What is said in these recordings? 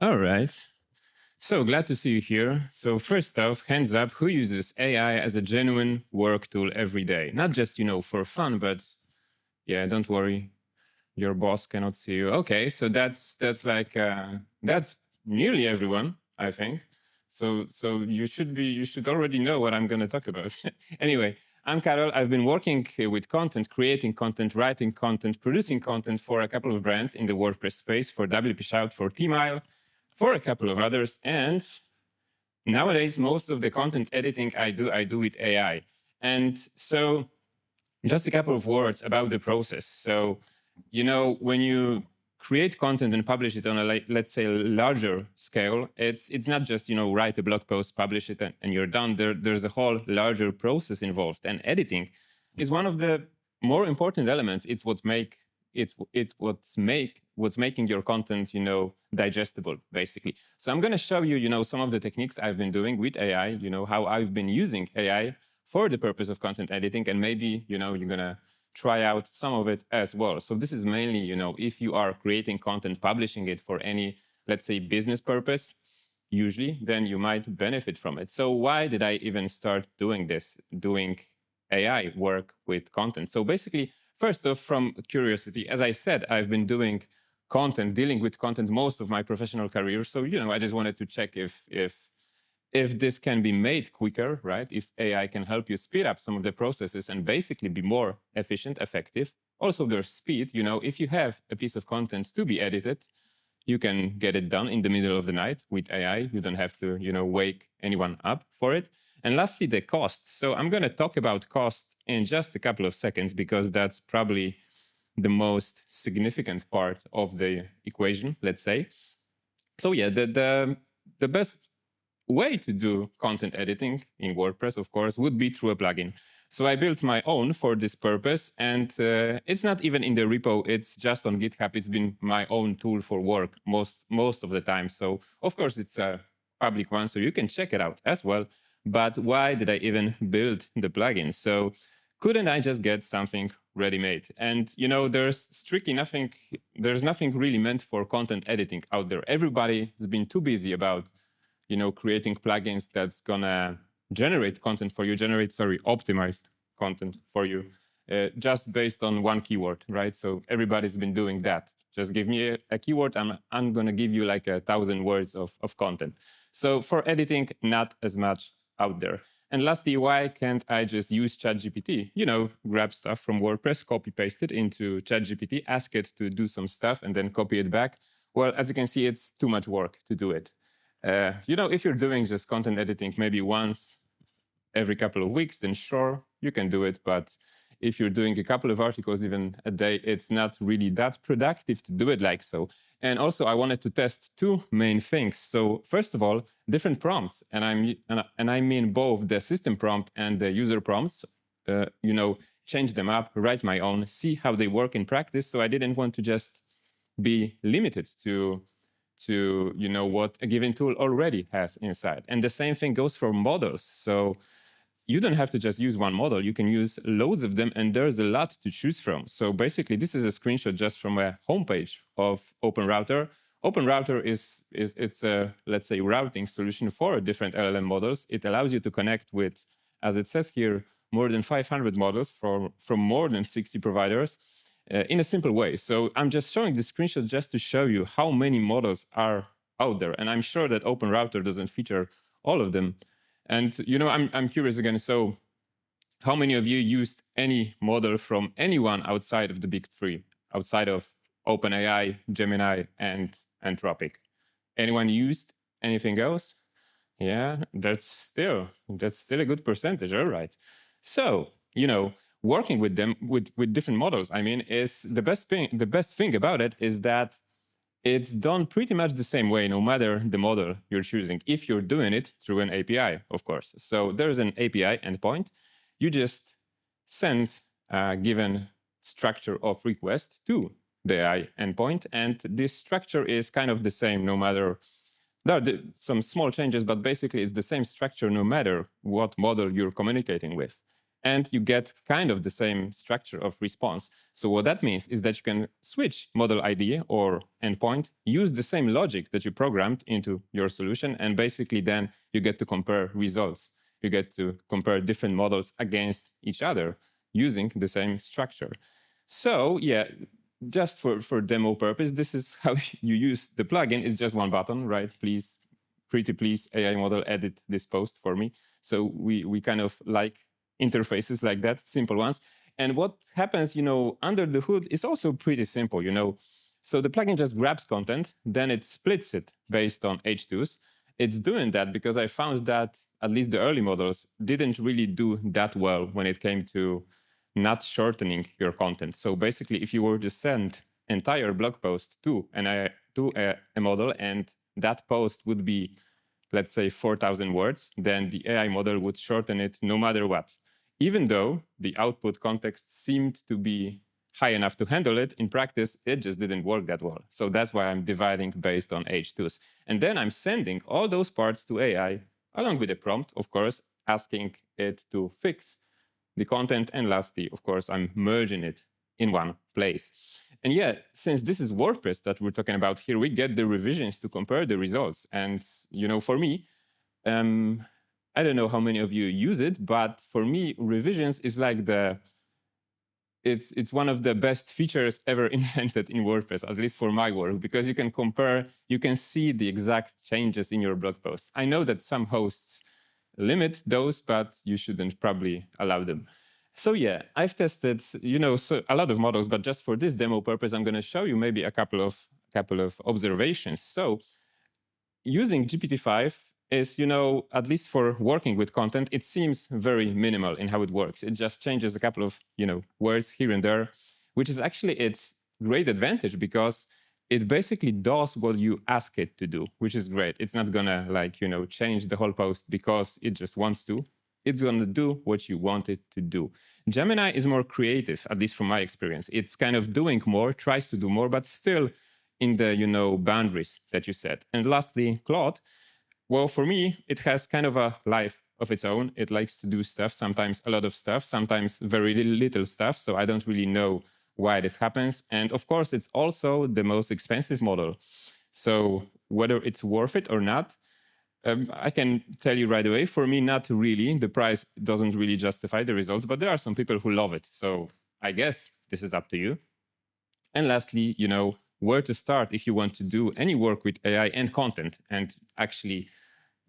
All right. So glad to see you here. So first off, hands up, who uses AI as a genuine work tool every day? Not just, for fun, but yeah, don't worry. Your boss cannot see you. Okay, so that's nearly everyone, I think. So you should already know what I'm going to talk about. Anyway, I'm Karol. I've been working with content, creating content, writing content, producing content for a couple of brands in the WordPress space, for WP Shout, for T-Mile, for a couple of others, and nowadays most of the content editing I do with AI. And so just a couple of words about the process. So, when you create content and publish it on a, let's say, larger scale, it's not just, write a blog post, publish it, and you're done. There's a whole larger process involved. And editing is one of the more important elements. It's what's making your content, digestible, basically. So I'm going to show you, some of the techniques I've been doing with AI, how I've been using AI for the purpose of content editing, and maybe, you're going to try out some of it as well. So this is mainly, if you are creating content, publishing it for any, let's say, business purpose, usually, then you might benefit from it. So why did I even start doing this, doing AI work with content? So basically, first off, from curiosity, as I said, I've been doing content, dealing with content most of my professional career. So, I just wanted to check if this can be made quicker, right? If AI can help you speed up some of the processes and basically be more efficient, effective. Also, there's speed. If you have a piece of content to be edited, you can get it done in the middle of the night with AI. You don't have to, wake anyone up for it. And lastly, the cost. So I'm going to talk about cost in just a couple of seconds because that's probably the most significant part of the equation, let's say. So yeah, the best way to do content editing in WordPress, of course, would be through a plugin. So I built my own for this purpose, and it's not even in the repo, it's just on GitHub. It's been my own tool for work most of the time. So of course it's a public one, so you can check it out as well. But why did I even build the plugin? So couldn't I just get something ready-made? And there's nothing really meant for content editing out there. Everybody has been too busy about creating plugins that's gonna generate content for you, optimized content for you, just based on one keyword, right? So everybody's been doing that. Just give me a keyword, I'm gonna give you like 1,000 words of content. So for editing, not as much out there. And lastly, why can't I just use ChatGPT? Grab stuff from WordPress, copy paste it into ChatGPT, ask it to do some stuff, and then copy it back. Well, as you can see, it's too much work to do it. If you're doing just content editing maybe once every couple of weeks, then sure, you can do it. But if you're doing a couple of articles even a day, it's not really that productive to do it like so. And also, I wanted to test two main things. So first of all, different prompts. And I mean both the system prompt and the user prompts, change them up, write my own, see how they work in practice. So I didn't want to just be limited to what a given tool already has inside. And the same thing goes for models. So you don't have to just use one model. You can use loads of them, and there's a lot to choose from. So basically, this is a screenshot just from a homepage of OpenRouter. OpenRouter is a, let's say, routing solution for different LLM models. It allows you to connect with, as it says here, more than 500 models from more than 60 providers. In a simple way. So I'm just showing this screenshot just to show you how many models are out there. And I'm sure that OpenRouter doesn't feature all of them. And, I'm curious again. So how many of you used any model from anyone outside of the big three, outside of OpenAI, Gemini, and Anthropic? Anyone used anything else? Yeah, that's still a good percentage. All right. So, working with them with different models, is the best thing about it is that it's done pretty much the same way, no matter the model you're choosing, if you're doing it through an API, of course. So there's an API endpoint. You just send a given structure of request to the AI endpoint, and this structure is kind of the same no matter. There are some small changes, but basically it's the same structure no matter what model you're communicating with. and you get kind of the same structure of response. So what that means is that you can switch model ID or endpoint, use the same logic that you programmed into your solution, and basically then you get to compare results. You get to compare different models against each other using the same structure. So yeah, just for demo purpose, this is how you use the plugin. It's just one button, right? Please, pretty please, AI model, edit this post for me. So we kind of like interfaces like that, simple ones. And what happens, under the hood is also pretty simple, So the plugin just grabs content, then it splits it based on H2s. It's doing that because I found that at least the early models didn't really do that well when it came to not shortening your content. So basically, if you were to send entire blog post to a model and that post would be, let's say, 4,000 words, then the AI model would shorten it no matter what. Even though the output context seemed to be high enough to handle it, in practice, it just didn't work that well. So that's why I'm dividing based on H2s. And then I'm sending all those parts to AI, along with a prompt, of course, asking it to fix the content. And lastly, of course, I'm merging it in one place. And yet, since this is WordPress that we're talking about here, we get the revisions to compare the results. And, for me, I don't know how many of you use it, but for me, revisions is like it's one of the best features ever invented in WordPress, at least for my work, because you can compare, you can see the exact changes in your blog posts. I know that some hosts limit those, but you shouldn't probably allow them. So yeah, I've tested, so a lot of models, but just for this demo purpose, I'm going to show you maybe a couple of observations. So using GPT-5 is, at least for working with content, it seems very minimal in how it works. It just changes a couple of, words here and there, which is actually its great advantage because it basically does what you ask it to do, which is great. It's not gonna change the whole post because it just wants to. It's gonna do what you want it to do. Gemini is more creative, at least from my experience. It's kind of doing more, tries to do more, but still in the boundaries that you set. And lastly, Claude. Well, for me, it has kind of a life of its own. It likes to do stuff, sometimes a lot of stuff, sometimes very little stuff. So I don't really know why this happens. And of course, it's also the most expensive model. So whether it's worth it or not, I can tell you right away, for me, not really. The price doesn't really justify the results, but there are some people who love it. So I guess this is up to you. And lastly, where to start if you want to do any work with AI and content and actually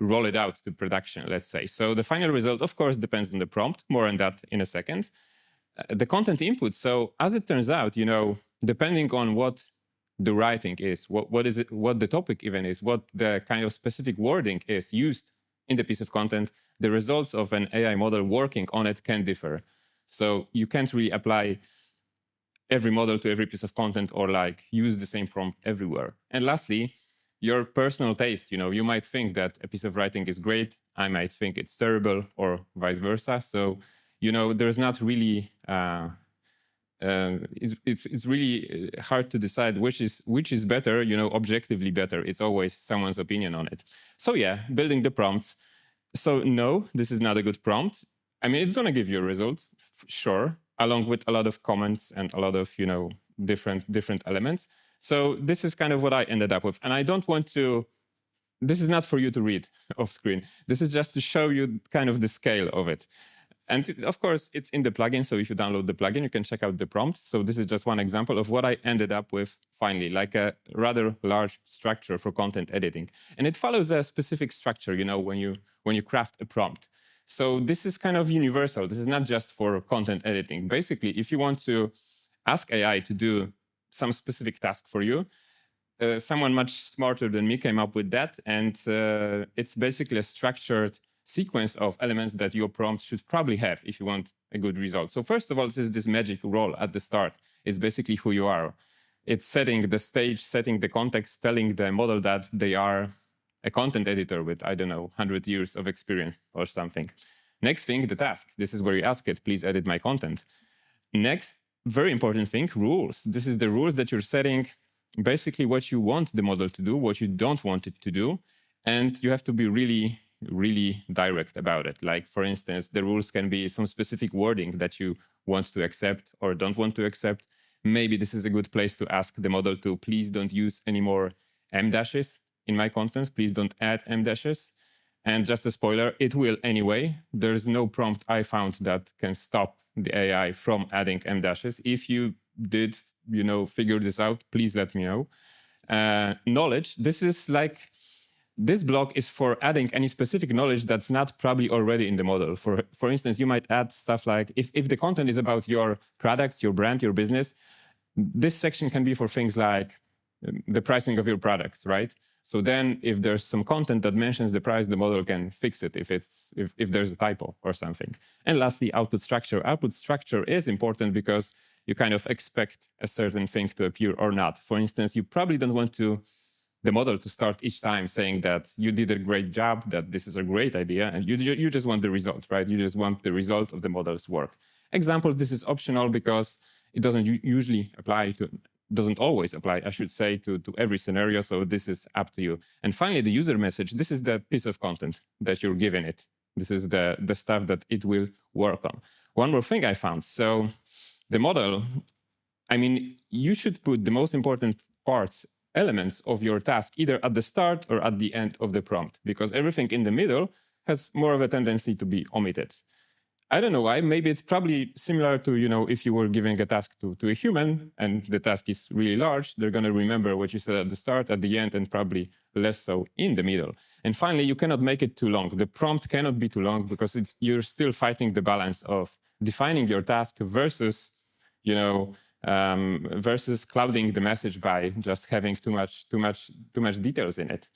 roll it out to production, let's say. So the final result, of course, depends on the prompt. More on that in a second. The content input. So as it turns out, depending on what the writing is, what is it, what the topic even is, what the kind of specific wording is used in the piece of content, the results of an AI model working on it can differ. So you can't really apply every model to every piece of content or use the same prompt everywhere. And lastly, your personal taste. You might think that a piece of writing is great. I might think it's terrible, or vice versa. So, there's not really. It's really hard to decide which is better. Objectively better. It's always someone's opinion on it. So yeah, building the prompts. So no, this is not a good prompt. I mean, it's going to give you a result, sure, along with a lot of comments and a lot of different elements. So this is kind of what I ended up with. And I don't want to, this is not for you to read off screen. This is just to show you kind of the scale of it. And of course, it's in the plugin. So if you download the plugin, you can check out the prompt. So this is just one example of what I ended up with finally, like a rather large structure for content editing. And it follows a specific structure, when you craft a prompt. So this is kind of universal. This is not just for content editing. Basically, if you want to ask AI to do some specific task for you, someone much smarter than me came up with that. And it's basically a structured sequence of elements that your prompt should probably have if you want a good result. So first of all, this is this magic role at the start. It's basically who you are. It's setting the stage, setting the context, telling the model that they are a content editor with, I don't know, 100 years of experience or something. Next thing, the task. This is where you ask it, please edit my content. Next, very important thing, rules. This is the rules that you're setting, basically what you want the model to do, what you don't want it to do. And you have to be really really direct about it. Like, for instance, the rules can be some specific wording that you want to accept or don't want to accept. Maybe this is a good place to ask the model to please don't use any more M dashes in my content. Please don't add M dashes. And just a spoiler, it will anyway. There's no prompt I found that can stop the AI from adding M dashes. If you did, figure this out, please let me know. Knowledge, this block is for adding any specific knowledge that's not probably already in the model. For instance, you might add stuff like, if the content is about your products, your brand, your business, this section can be for things like the pricing of your products, right? So then if there's some content that mentions the price, the model can fix it if there's a typo or something. And lastly, output structure. Output structure is important because you kind of expect a certain thing to appear or not. For instance, you probably don't want the model to start each time saying that you did a great job, that this is a great idea, and you just want the result, right? You just want the result of the model's work. Example, this is optional because it doesn't always apply, I should say, to every scenario, so this is up to you. And finally, the user message, this is the piece of content that you're giving it. This is the stuff that it will work on. One more thing I found, so the model, you should put the most important elements of your task either at the start or at the end of the prompt, because everything in the middle has more of a tendency to be omitted. I don't know why. Maybe it's probably similar to, if you were giving a task to a human and the task is really large, they're going to remember what you said at the start, at the end, and probably less so in the middle. And finally, you cannot make it too long. The prompt cannot be too long because you're still fighting the balance of defining your task versus, versus clouding the message by just having too much details in it.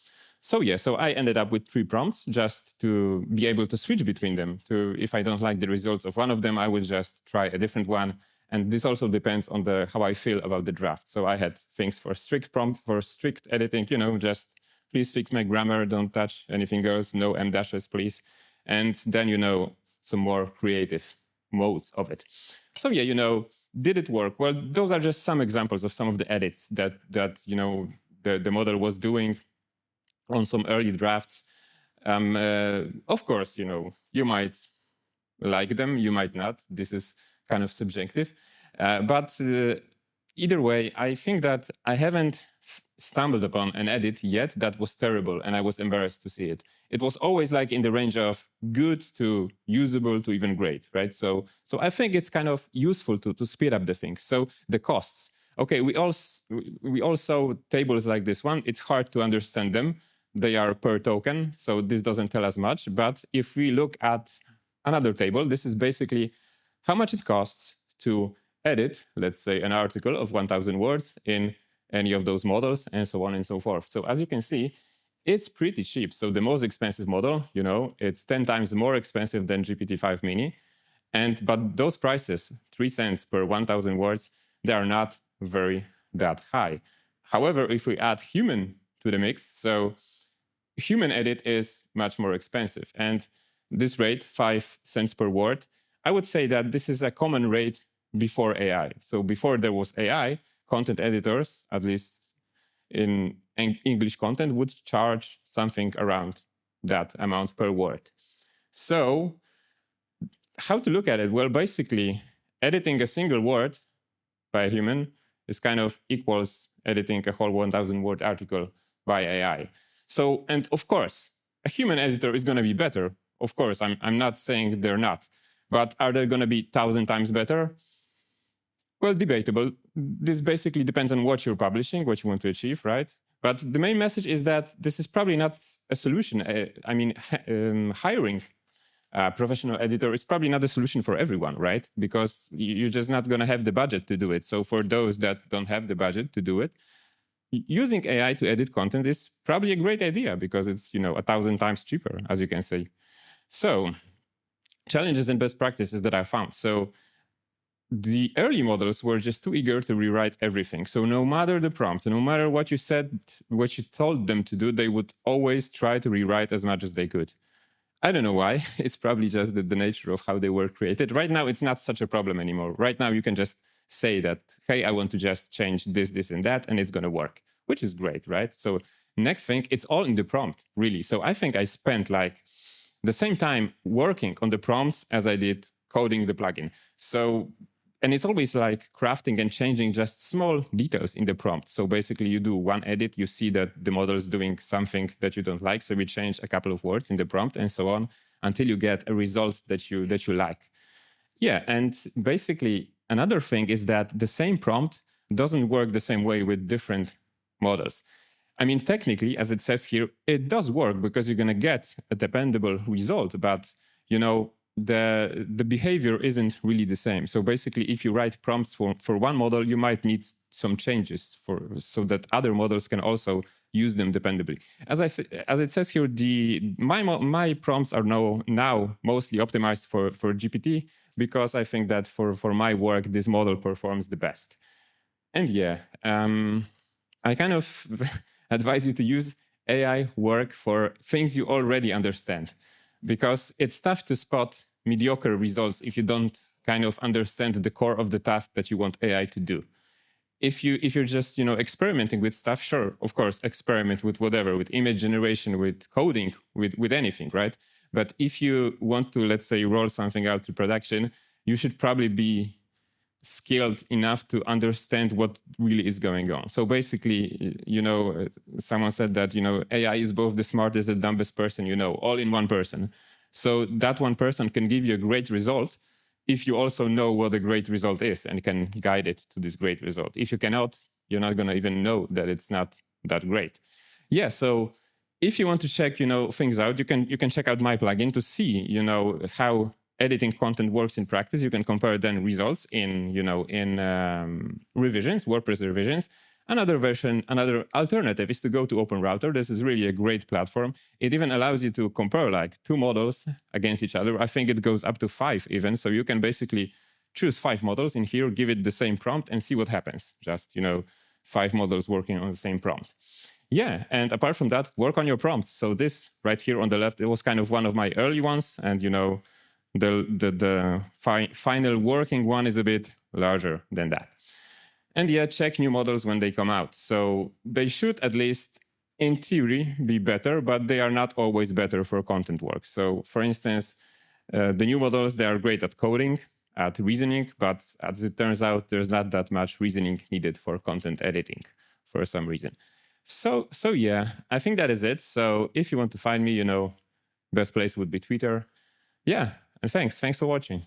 So I ended up with 3 prompts just to be able to switch between them. If I don't like the results of one of them, I will just try a different one. And this also depends on how I feel about the draft. So I had things for strict prompt, for strict editing, just please fix my grammar, don't touch anything else, no M dashes, please. And then, some more creative modes of it. So did it work? Well, those are just some examples of some of the edits that the model was doing on some early drafts. Of course, you might like them, you might not. This is kind of subjective. But either way, I think that I haven't stumbled upon an edit yet that was terrible, and I was embarrassed to see it. It was always like in the range of good to usable to even great, right? So I think it's kind of useful to speed up the thing. So the costs. Okay, we all saw tables like this one. It's hard to understand them. They are per token, so this doesn't tell us much. But if we look at another table, this is basically how much it costs to edit, let's say, an article of 1,000 words in any of those models, and so on and so forth. So as you can see, it's pretty cheap. So the most expensive model, it's 10 times more expensive than GPT-5 Mini. But those prices, 3 cents per 1,000 words, they are not that high. However, if we add human to the mix, so human edit is much more expensive. And this rate, 5 cents per word, I would say that this is a common rate before AI. So before there was AI, content editors, at least in English content, would charge something around that amount per word. So how to look at it? Well, basically, editing a single word by a human is kind of equals editing a whole 1,000 word article by AI. So, and of course, a human editor is going to be better. Of course, I'm not saying they're not. But are they going to be 1,000 times better? Well, debatable. This basically depends on what you're publishing, what you want to achieve, right? But the main message is that this is probably not a solution. Hiring a professional editor is probably not a solution for everyone, right? Because you're just not going to have the budget to do it. So for those that don't have the budget to do it, using AI to edit content is probably a great idea because it's 1,000 times cheaper, as you can see. So challenges and best practices that I found. So the early models were just too eager to rewrite everything. So no matter the prompt, no matter what you said, what you told them to do, they would always try to rewrite as much as they could. I don't know why. It's probably just the nature of how they were created. Right now, it's not such a problem anymore. Right now, you can just say that, hey, I want to just change this, this, and that, and it's going to work, which is great, right? So next thing, it's all in the prompt, really. So I think I spent like the same time working on the prompts as I did coding the plugin. So, and it's always like crafting and changing just small details in the prompt. So basically you do one edit, you see that the model is doing something that you don't like. So we change a couple of words in the prompt and so on until you get a result that you like. Yeah, and basically another thing is that the same prompt doesn't work the same way with different models. I mean, technically, as it says here, it does work because you're going to get a dependable result, but you know, the behavior isn't really the same. So basically, if you write prompts for one model, you might need some changes so that other models can also use them dependably. As it says here, my prompts are now mostly optimized for GPT because I think that for my work, this model performs the best. And yeah, I kind of advise you to use AI work for things you already understand, because it's tough to spot mediocre results if you don't kind of understand the core of the task that you want AI to do. If you're just experimenting with stuff, sure, of course, experiment with whatever, with image generation, with coding, with anything, right? But if you want to, let's say, roll something out to production, you should probably be skilled enough to understand what really is going on. So basically, someone said that, AI is both the smartest and dumbest person all in one person. So that one person can give you a great result if you also know what a great result is and can guide it to this great result. If you cannot, you're not going to even know that it's not that great. Yeah, so if you want to check, things out, you can check out my plugin to see, how editing content works in practice. You can compare then results in revisions, WordPress revisions. Another alternative is to go to OpenRouter. This is really a great platform. It even allows you to compare like two models against each other. I think it goes up to 5 even. So you can basically choose 5 models in here, give it the same prompt and see what happens. Just, 5 models working on the same prompt. Yeah, and apart from that, work on your prompts. So this right here on the left, it was kind of one of my early ones. And, the final working one is a bit larger than that. And yeah, check new models when they come out. So they should, at least in theory, be better, but they are not always better for content work. So for instance, the new models, they are great at coding, at reasoning, but as it turns out, there's not that much reasoning needed for content editing for some reason. So yeah, I think that is it. So if you want to find me, best place would be Twitter. Yeah, and thanks for watching.